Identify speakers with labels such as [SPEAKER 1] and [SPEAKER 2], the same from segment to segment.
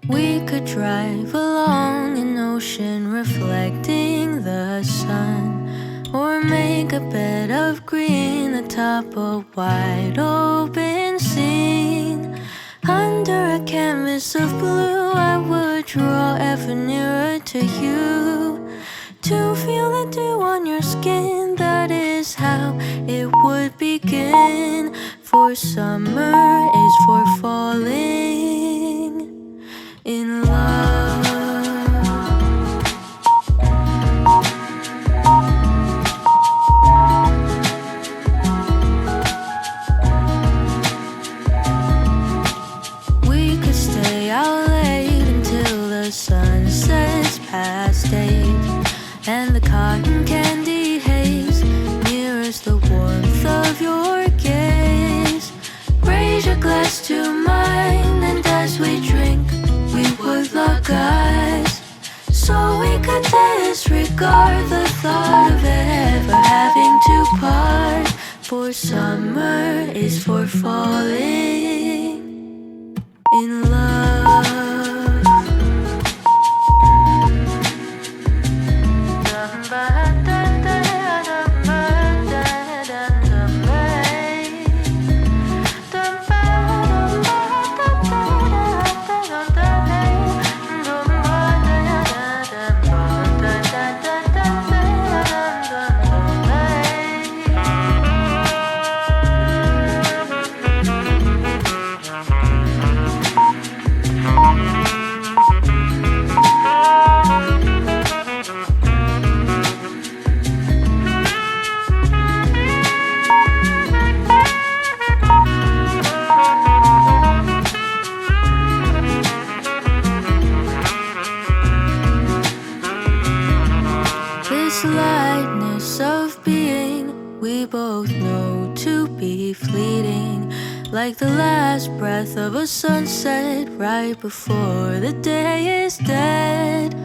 [SPEAKER 1] We could drive along an ocean reflecting the sun, or make a bed of green atop a wide open scene. Under a canvas of blue, I would draw ever nearer to you, to feel the dew on your skin. That is how it would begin. For summer is for falling in love. We could stay out late until the sun sets past 8, and the cotton candy haze mirrors the warmth of your gaze. Raise your glass to mine, and as we drink, we would lock eyes, so we could disregard the thought of ever having to part. For summer is for falling in love. This lightness of being, we both know to be fleeting, like the last breath of a sunset right before the day is dead.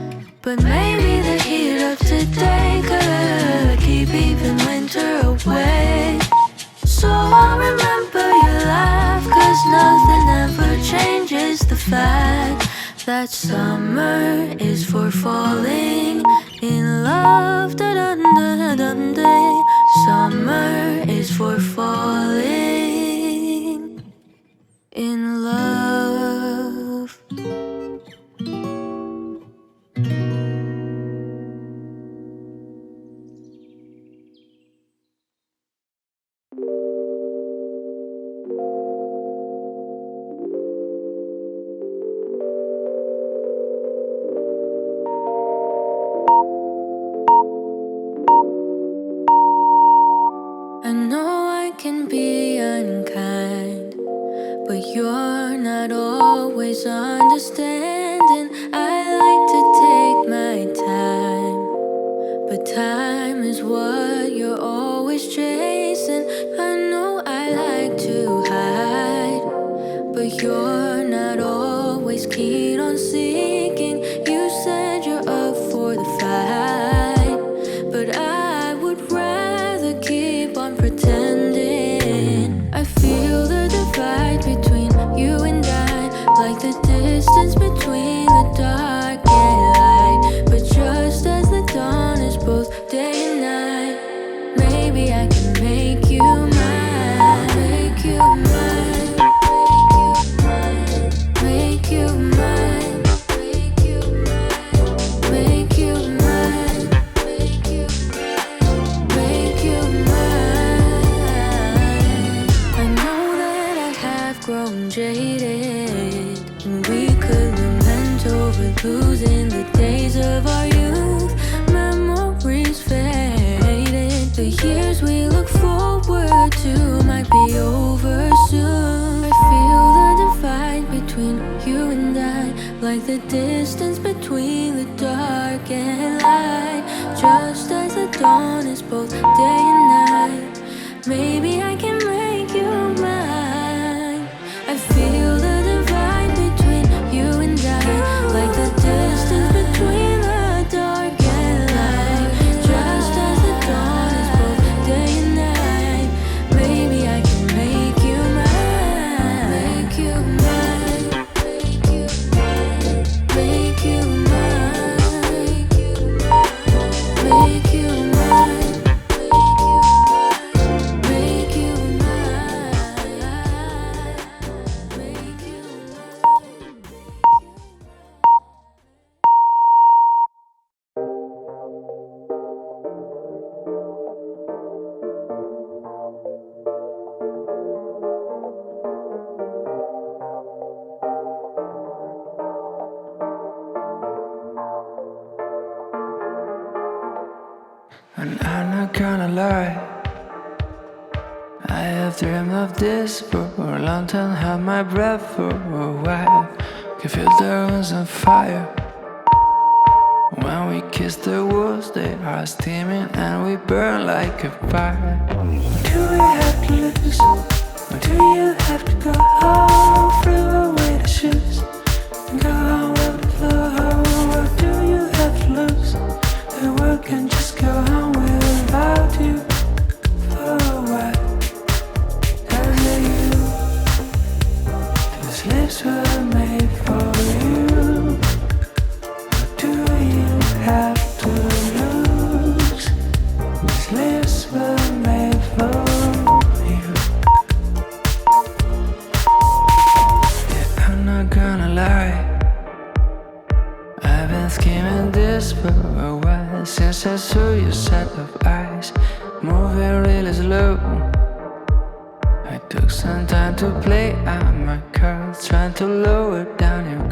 [SPEAKER 1] But maybe the heat of today could keep even winter away. So I'll remember your laugh, 'cause nothing ever changes the fact that summer is for falling in love. Da-dun-da-dun-day. Summer is for falling in love. I know I can be unkind, but you're not always understanding. I like to take my time, but time is what you're always chasing. I know I like to hide, but you're not always keen on seeking. You said you're up for the fight, but I would rather keep on pretending. I feel the divide between you and I, like the distance between the dark and light. But just as the dawn is both day and night, maybe I can make you mine, make you mine, make you mine, make you mine, make you mine, make you mine, make you mine. I know that I have grown jaded, and we could lament over losing the days of our youth. Memories faded, the years we look forward to might be over soon. I feel the divide between you and I, like the distance between the dark and light. Just as the dawn is both day and night, maybe I can make you mine. I feel the divide between you and I, like the distance between the dark and light. Just as the dawn is both day and night, maybe I can make you mine, make you mine, make you mine. And I'm not gonna lie, I have dreamed of this for a long time, held my breath for a while. Can feel the rooms on fire. When we kiss the walls, they are steaming and we burn like a fire. Do we have to lose? Or do you have to go home? Throw away the shoes and go on with the flow. Or do you have to lose? The world can just go on without you for a while. Cause of you, these lips were made for you. Or do you have to lose? These lips were made for you. Yeah, I'm not gonna lie, I've been scheming this for a while, since I saw your set of eyes moving really slow. I took some time to play out my cards, trying to lower down your